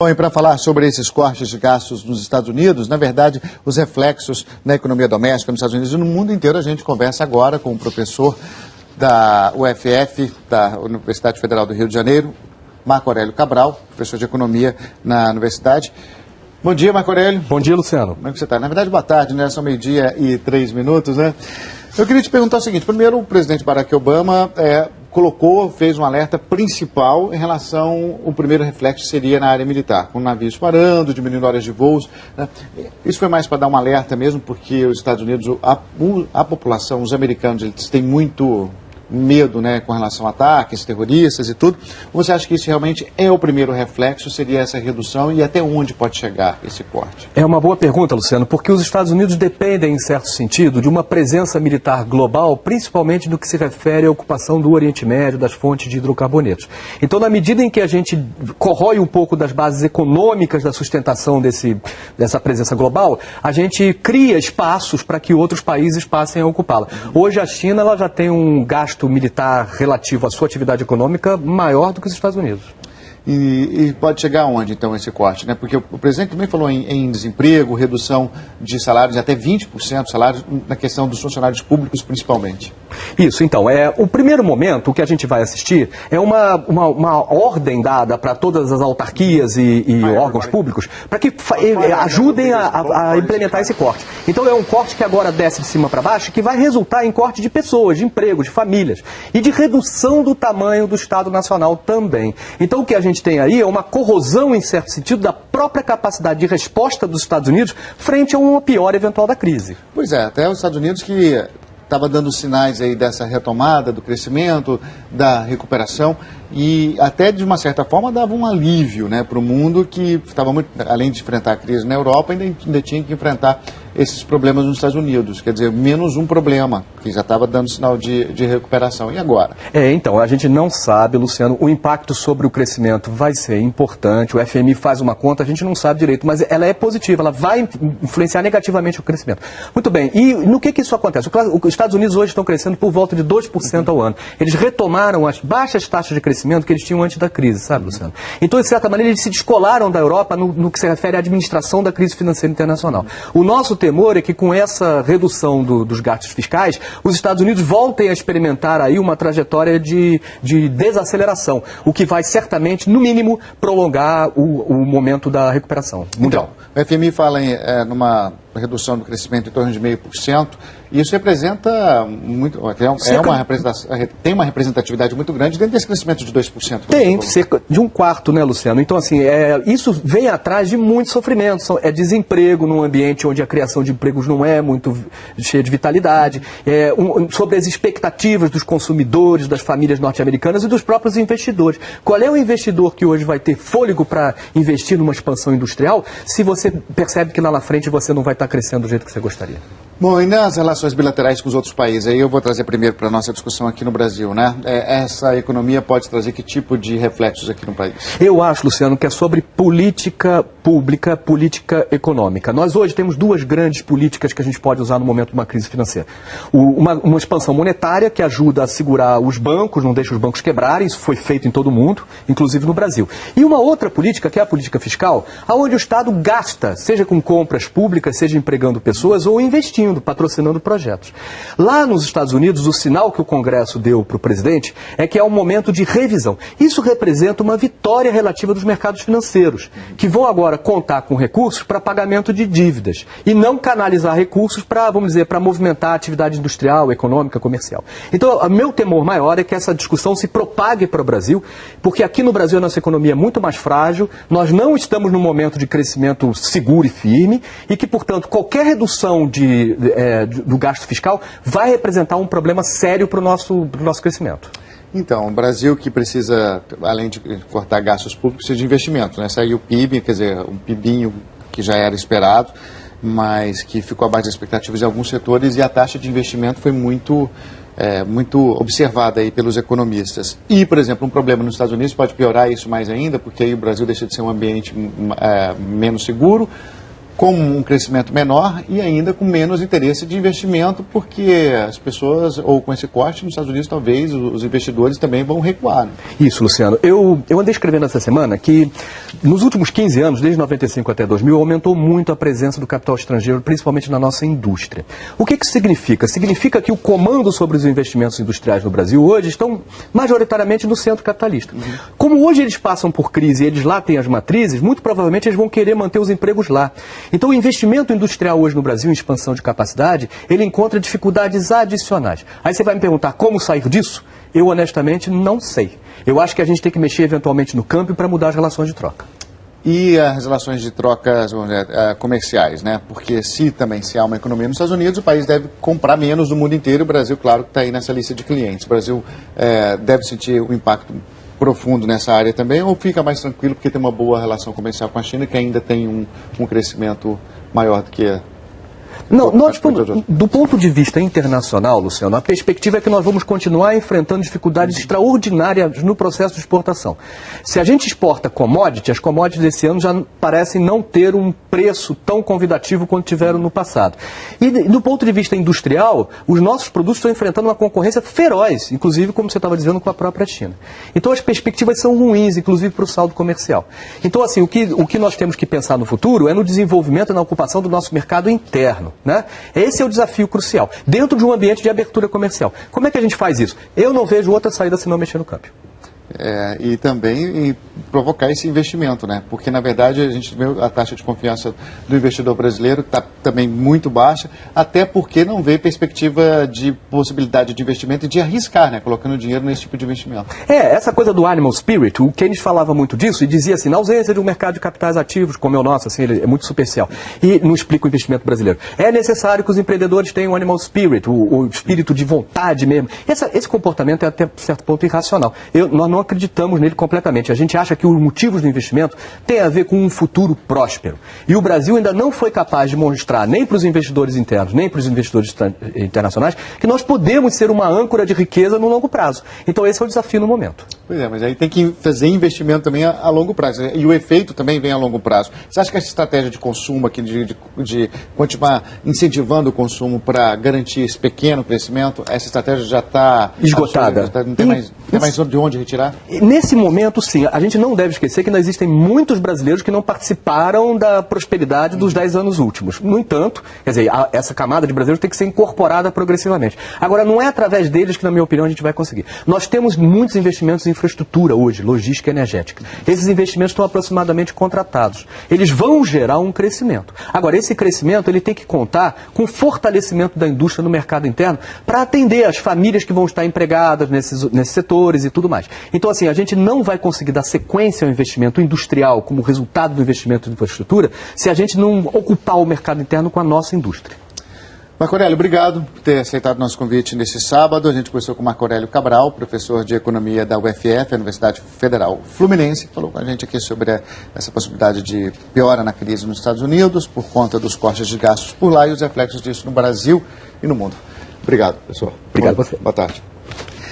Bom, e para falar sobre esses cortes de gastos nos Estados Unidos, na verdade, os reflexos na economia doméstica nos Estados Unidos e no mundo inteiro, a gente conversa agora com o professor da UFF, da Universidade Federal do Rio de Janeiro, Marco Aurélio Cabral, professor de economia na universidade. Bom dia, Marco Aurélio. Bom dia, Luciano. Como é que você está? Na verdade, boa tarde, né? São 12:03, né? Eu queria te perguntar o seguinte. Primeiro, o presidente Barack Obama fez um alerta principal em relação, o primeiro reflexo seria na área militar, com navios parando, diminuindo horas de voos, né? Isso foi mais para dar um alerta mesmo, porque os Estados Unidos, a população, os americanos, eles têm muito medo, né, com relação a ataques terroristas e tudo. Você acha que isso realmente é o primeiro reflexo, seria essa redução, e até onde pode chegar esse corte? É uma boa pergunta, Luciano, porque os Estados Unidos dependem, em certo sentido, de uma presença militar global, principalmente no que se refere à ocupação do Oriente Médio, das fontes de hidrocarbonetos. Então, na medida em que a gente corrói um pouco das bases econômicas da sustentação dessa presença global, a gente cria espaços para que outros países passem a ocupá-la. Hoje, a China ela já tem um gasto militar relativo à sua atividade econômica maior do que os Estados Unidos. E pode chegar aonde, então, esse corte, né? Porque o presidente também falou em desemprego, redução de salários, até 20% de salários, na questão dos funcionários públicos, principalmente. Isso, então, o primeiro momento, o que a gente vai assistir, é uma ordem dada para todas as autarquias e órgãos públicos, para que ajudem a implementar esse corte. Então, é um corte que agora desce de cima para baixo, que vai resultar em corte de pessoas, de emprego, de famílias, e de redução do tamanho do Estado Nacional também. Então, o que a gente tem aí é uma corrosão, em certo sentido, da própria capacidade de resposta dos Estados Unidos frente a uma pior eventual da crise. Pois é, até os Estados Unidos que estava dando sinais aí dessa retomada, do crescimento, da recuperação, e até de uma certa forma dava um alívio, né, para o mundo que estava muito, além de enfrentar a crise na Europa, ainda tinha que enfrentar esses problemas nos Estados Unidos, quer dizer, menos um problema, que já estava dando sinal de recuperação. E agora? Então, a gente não sabe, Luciano, o impacto sobre o crescimento vai ser importante, o FMI faz uma conta, a gente não sabe direito, mas ela é positiva, ela vai influenciar negativamente o crescimento. Muito bem, e no que isso acontece? Os Estados Unidos hoje estão crescendo por volta de 2% ao ano. Eles retomaram as baixas taxas de crescimento que eles tinham antes da crise, sabe, Luciano? Então, de certa maneira, eles se descolaram da Europa no que se refere à administração da crise financeira internacional. O nosso temor é que com essa redução dos gastos fiscais, os Estados Unidos voltem a experimentar aí uma trajetória de desaceleração, o que vai certamente, no mínimo, prolongar o momento da recuperação mundial. Então, o FMI fala numa redução do crescimento em torno de 0,5%, e isso representa muito, tem uma representatividade muito grande dentro desse crescimento de 2%. Tem, cerca de um quarto, né, Luciano? Então, assim, isso vem atrás de muito sofrimento, é desemprego num ambiente onde a criação de empregos não é muito cheia de vitalidade, sobre as expectativas dos consumidores, das famílias norte-americanas e dos próprios investidores. Qual é o investidor que hoje vai ter fôlego para investir numa expansão industrial se você percebe que lá na frente você não vai estar crescendo do jeito que você gostaria? Bom, e nas relações bilaterais com os outros países, aí eu vou trazer primeiro para a nossa discussão aqui no Brasil, né? Essa economia pode trazer que tipo de reflexos aqui no país? Eu acho, Luciano, que é sobre política pública, política econômica. Nós hoje temos duas grandes políticas que a gente pode usar no momento de uma crise financeira. Uma expansão monetária que ajuda a segurar os bancos, não deixa os bancos quebrarem, isso foi feito em todo o mundo, inclusive no Brasil. E uma outra política, que é a política fiscal, onde o Estado gasta, seja com compras públicas, seja empregando pessoas ou investindo, patrocinando projetos. Lá nos Estados Unidos, o sinal que o Congresso deu para o presidente é que é um momento de revisão. Isso representa uma vitória relativa dos mercados financeiros, que vão agora contar com recursos para pagamento de dívidas e não canalizar recursos para, vamos dizer, para movimentar a atividade industrial, econômica, comercial. Então, o meu temor maior é que essa discussão se propague para o Brasil, porque aqui no Brasil a nossa economia é muito mais frágil, nós não estamos num momento de crescimento seguro e firme e que, portanto, qualquer redução do gasto fiscal vai representar um problema sério para o nosso crescimento. Então, o Brasil que precisa, além de cortar gastos públicos, precisa de investimento, né? Saiu o PIB, quer dizer, um PIBinho que já era esperado, mas que ficou abaixo das expectativas em alguns setores, e a taxa de investimento foi muito observada aí pelos economistas. E, por exemplo, um problema nos Estados Unidos pode piorar isso mais ainda, porque aí o Brasil deixa de ser um ambiente menos seguro, com um crescimento menor e ainda com menos interesse de investimento, porque as pessoas, ou com esse corte nos Estados Unidos, talvez os investidores também vão recuar. Né? Isso, Luciano. Eu andei escrevendo essa semana que nos últimos 15 anos, desde 95 até 2000, aumentou muito a presença do capital estrangeiro, principalmente na nossa indústria. O que isso significa? Significa que o comando sobre os investimentos industriais no Brasil hoje estão majoritariamente no centro capitalista. Como hoje eles passam por crise e eles lá têm as matrizes, muito provavelmente eles vão querer manter os empregos lá. Então o investimento industrial hoje no Brasil em expansão de capacidade, ele encontra dificuldades adicionais. Aí você vai me perguntar como sair disso? Eu honestamente não sei. Eu acho que a gente tem que mexer eventualmente no câmbio para mudar as relações de troca. E as relações de trocas, vamos dizer, comerciais, né? Porque se há uma economia nos Estados Unidos, o país deve comprar menos do mundo inteiro. O Brasil, claro, está aí nessa lista de clientes. O Brasil deve sentir um impacto profundo nessa área também, ou fica mais tranquilo porque tem uma boa relação comercial com a China, que ainda tem um crescimento maior do que... Não, do ponto de vista internacional, Luciano, a perspectiva é que nós vamos continuar enfrentando dificuldades extraordinárias no processo de exportação. Se a gente exporta commodity, as commodities desse ano já parecem não ter um preço tão convidativo quanto tiveram no passado. E do ponto de vista industrial, os nossos produtos estão enfrentando uma concorrência feroz, inclusive, como você estava dizendo, com a própria China. Então as perspectivas são ruins, inclusive para o saldo comercial. Então, assim, o que nós temos que pensar no futuro é no desenvolvimento e na ocupação do nosso mercado interno. Né? Esse é o desafio crucial, dentro de um ambiente de abertura comercial. Como é que a gente faz isso? Eu não vejo outra saída senão mexer no câmbio. E também provocar esse investimento, né? Porque, na verdade, a gente vê a taxa de confiança do investidor brasileiro está também muito baixa, até porque não vê perspectiva de possibilidade de investimento e de arriscar, né? Colocando dinheiro nesse tipo de investimento. Essa coisa do animal spirit, o Keynes falava muito disso e dizia assim, na ausência de um mercado de capitais ativos, como é o nosso, assim, ele é muito superficial, e não explica o investimento brasileiro. É necessário que os empreendedores tenham o animal spirit, o espírito de vontade mesmo. Esse comportamento é até certo ponto irracional. Nós não acreditamos nele completamente. A gente acha que os motivos do investimento têm a ver com um futuro próspero. E o Brasil ainda não foi capaz de mostrar, nem para os investidores internos, nem para os investidores internacionais, que nós podemos ser uma âncora de riqueza no longo prazo. Então esse é o desafio no momento. Pois é, mas aí tem que fazer investimento também a longo prazo. E o efeito também vem a longo prazo. Você acha que essa estratégia de consumo aqui, de continuar incentivando o consumo para garantir esse pequeno crescimento, essa estratégia já está esgotada? Não tem mais de onde retirar? Nesse momento, sim, a gente não deve esquecer que ainda existem muitos brasileiros que não participaram da prosperidade dos 10 anos últimos. No entanto, quer dizer, essa camada de brasileiros tem que ser incorporada progressivamente. Agora, não é através deles que, na minha opinião, a gente vai conseguir. Nós temos muitos investimentos em infraestrutura hoje, logística e energética. Esses investimentos estão aproximadamente contratados. Eles vão gerar um crescimento. Agora, esse crescimento ele tem que contar com fortalecimento da indústria no mercado interno para atender as famílias que vão estar empregadas nesses setores e tudo mais. Então, assim, a gente não vai conseguir dar sequência ao investimento industrial como resultado do investimento em infraestrutura se a gente não ocupar o mercado interno com a nossa indústria. Marco Aurélio, obrigado por ter aceitado o nosso convite nesse sábado. A gente conversou com o Marco Aurélio Cabral, professor de Economia da UFF, a Universidade Federal Fluminense, que falou com a gente aqui sobre essa possibilidade de piora na crise nos Estados Unidos por conta dos cortes de gastos por lá e os reflexos disso no Brasil e no mundo. Obrigado, professor. Obrigado a você. Boa tarde.